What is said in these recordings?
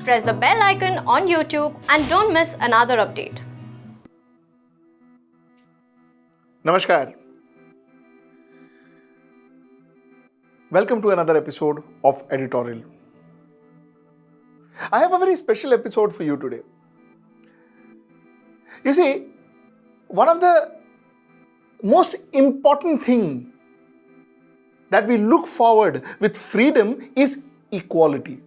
Press the bell icon on YouTube and don't miss another update. Namaskar. Welcome to another episode of Editorial. I have a very special episode for you today. You see, one of the most important things that we look forward with freedom is equality.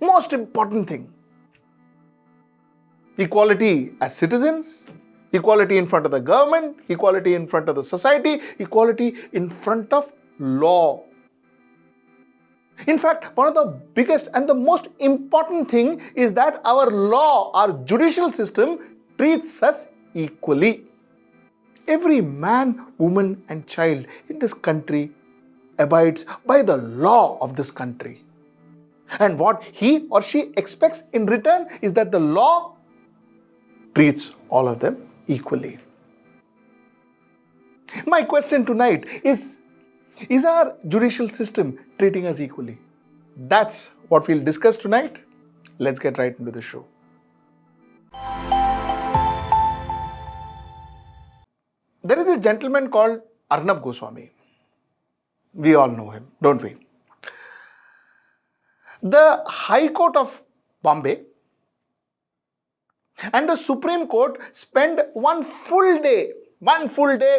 Most important thing. Equality as citizens, equality in front of the government, equality in front of the society, equality in front of law. In fact, one of the biggest and the most important thing is that our law, our judicial system treats us equally. Every man, woman and child in this country abides by the law of this country. And what he or she expects in return is that the law treats all of them equally. My question tonight is our judicial system treating us equally? That's what we'll discuss tonight. Let's get right into the show. There is a gentleman called Arnab Goswami. We all know him, don't we? The High Court of Bombay and the Supreme Court spent one full day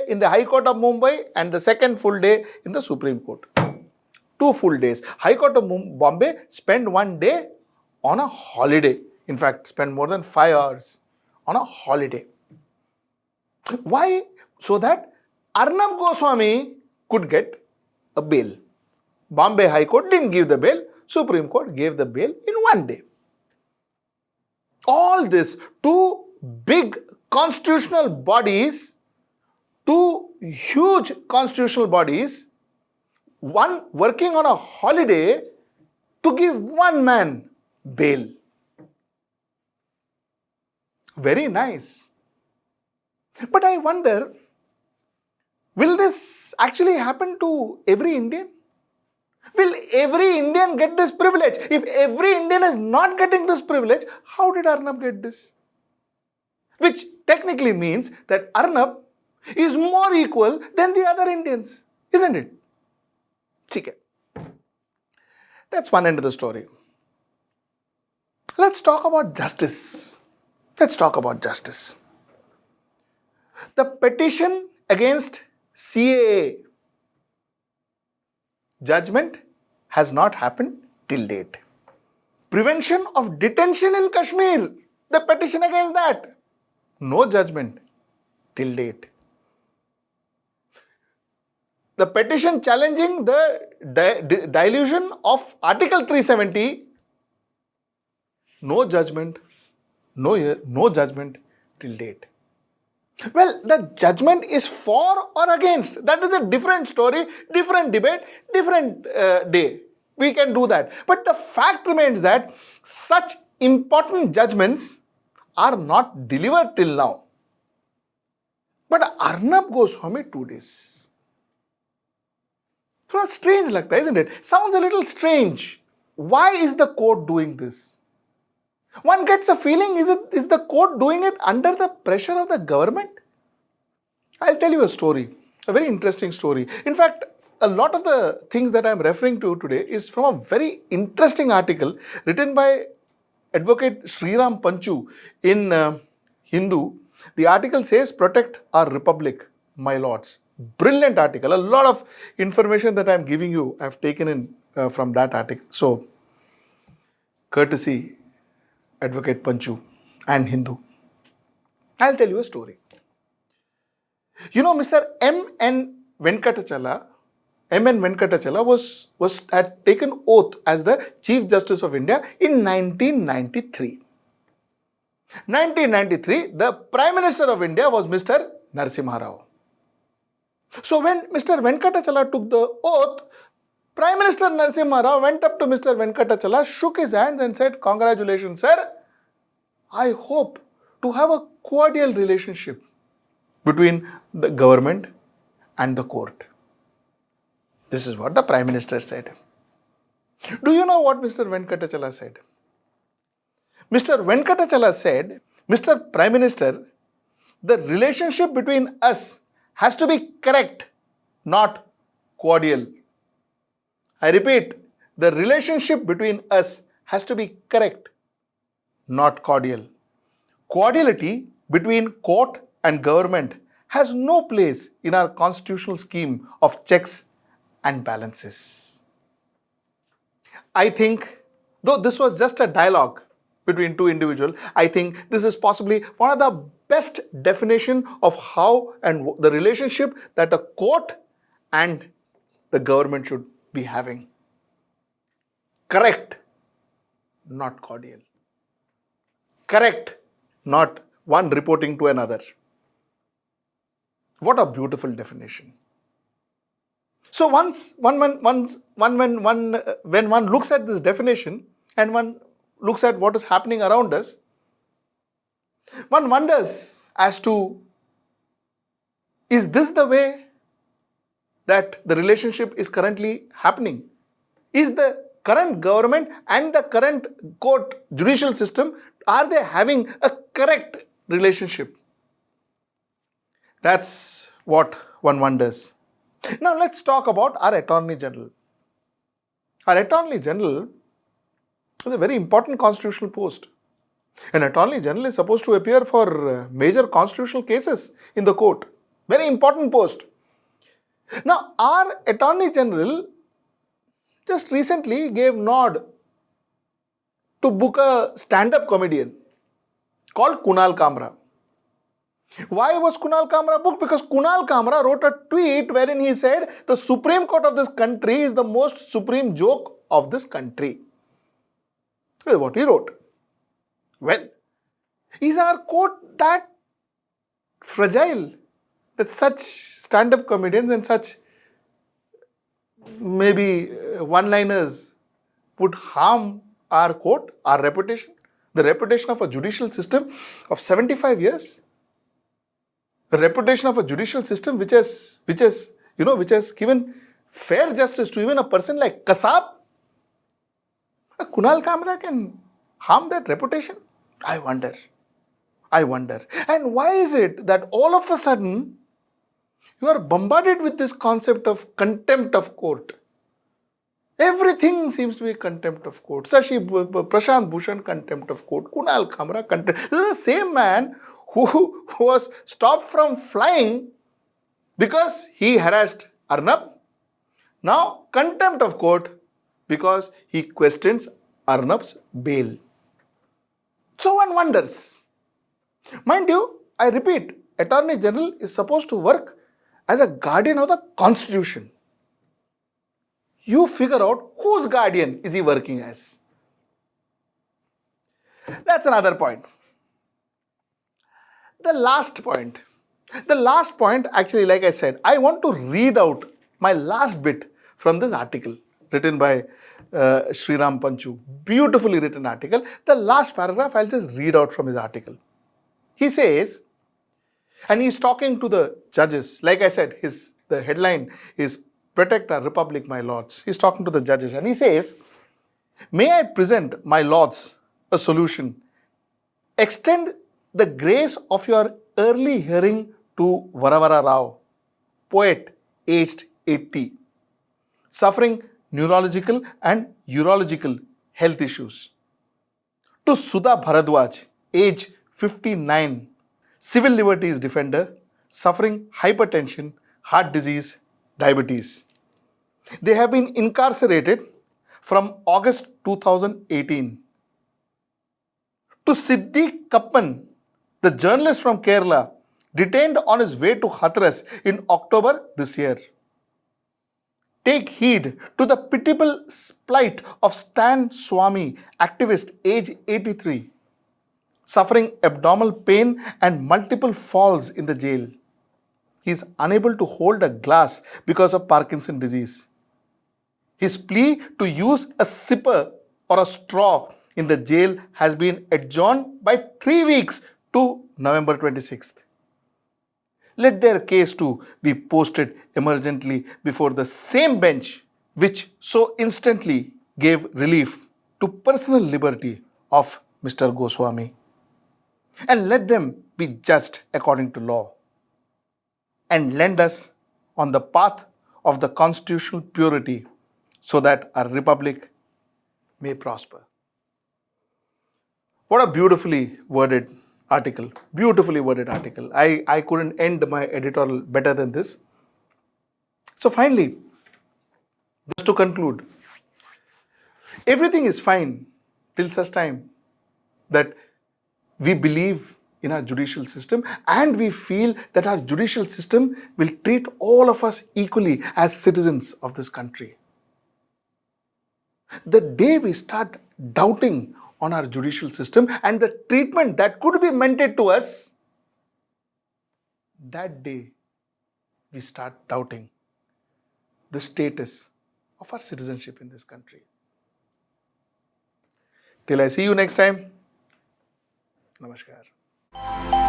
in the High Court of Mumbai and the second full day in the Supreme Court. 2 full days. High Court of Bombay spent one day on a holiday. In fact, spent more than 5 hours on a holiday. Why? So that Arnab Goswami could get a bail. Bombay High Court didn't give the bail. Supreme Court gave the bail in one day. All this, 2 big constitutional bodies, 2 huge constitutional bodies, one working on a holiday to give one man bail. Very nice. But I wonder, will this actually happen to every Indian? Will every Indian get this privilege? If every Indian is not getting this privilege, how did Arnab get this? Which technically means that Arnab is more equal than the other Indians, isn't it? Okay. That's one end of the story. Let's talk about justice. The petition against CAA judgment has not happened till date. Prevention of detention in Kashmir, the petition against that, no judgment till date. The petition challenging the dilution of Article 370, no judgment till date. Well, the judgment is for or against. That is a different story, different debate, different day. We can do that. But the fact remains that such important judgments are not delivered till now. But Arnab Goswami 2 days. Thora strange lagta, isn't it? Sounds a little strange. Why is the court doing this? One gets a feeling, is the court doing it under the pressure of the government? I'll tell you a story, a very interesting story. In fact, a lot of the things that I'm referring to today is from a very interesting article written by Advocate Sriram Panchu in Hindu. The article says, "Protect our republic, my lords." Brilliant article. A lot of information that I'm giving you, I've taken in from that article. So, courtesy Advocate Panchu and Hindu. I'll tell you a story. You know, Mr. M.N. Venkatachala had taken oath as the Chief Justice of India in 1993. 1993, the Prime Minister of India was Mr. Narasimha Rao. So when Mr. Venkatachala took the oath, Prime Minister Narasimha Rao went up to Mr. Venkatachala, shook his hands and said, "Congratulations, sir. I hope to have a cordial relationship between the government and the court." This is what the Prime Minister said. Do you know what Mr. Venkatachala said? Mr. Venkatachala said, Mr. Prime Minister, the relationship between us has to be correct, not cordial. I repeat, the relationship between us has to be correct, not cordial. Cordiality between court and government has no place in our constitutional scheme of checks and balances. I think, though this was just a dialogue between two individuals, I think this is possibly one of the best definition of how and the relationship that a court and the government should be having. Correct, not cordial. Correct, not one reporting to another. What a beautiful definition. So when one looks at this definition and one looks at what is happening around us, one wonders as to, is this the way that the relationship is currently happening? Is the current government and the current court judicial system, are they having a correct relationship? That's what one wonders. Now let's talk about our Attorney General. Our Attorney General is a very important constitutional post. An Attorney General is supposed to appear for major constitutional cases in the court. Very important post. Now our Attorney General just recently gave nod to book a stand-up comedian called Kunal Kamra. Why was Kunal Kamra booked? Because Kunal Kamra wrote a tweet wherein he said the Supreme Court of this country is the most supreme joke of this country. That's what he wrote. Well, is our court that fragile that such stand-up comedians and such maybe one-liners would harm our court, our reputation, the reputation of a judicial system of 75 years? The reputation of a judicial system which has given fair justice to even a person like Kasab? Kunal Kamra can harm that reputation? I wonder. And why is it that all of a sudden you are bombarded with this concept of contempt of court? Everything seems to be contempt of court. Prashant Bhushan, contempt of court. Kunal Kamra, contempt. This is the same man who was stopped from flying because he harassed Arnab. Now, contempt of court because he questions Arnab's bail. So one wonders. Mind you, I repeat, Attorney General is supposed to work as a guardian of the Constitution. You figure out whose guardian is he working as. That's another point. The last point, actually, like I said, I want to read out my last bit from this article written by Sriram Panchu. Beautifully written article. The last paragraph, I'll just read out from his article. He says, and he's talking to the judges. Like I said, the headline is Protect Our Republic, My Lords. He's talking to the judges and he says, may I present, my lords, a solution. Extend the grace of your early hearing to Varavara Rao, poet aged 80, suffering neurological and urological health issues. To Sudha Bharadwaj, age 59, civil liberties defender, suffering hypertension, heart disease, diabetes. They have been incarcerated from August 2018. To Siddiq Kappan, the journalist from Kerala, detained on his way to Hathras in October this year. Take heed to the pitiable plight of Stan Swami, activist, age 83, suffering abdominal pain and multiple falls in the jail. He is unable to hold a glass because of Parkinson's disease. His plea to use a sipper or a straw in the jail has been adjourned by 3 weeks to November 26th. Let their case too be posted emergently before the same bench which so instantly gave relief to personal liberty of Mr. Goswami, and let them be judged according to law, and lend us on the path of the constitutional purity so that our republic may prosper. What a beautifully worded article. Beautifully worded article. I couldn't end my editorial better than this. So finally, just to conclude, everything is fine till such time that we believe in our judicial system and we feel that our judicial system will treat all of us equally as citizens of this country. The day we start doubting on our judicial system and the treatment that could be meted to us, that day we start doubting the status of our citizenship in this country. Till I see you next time, namaskar.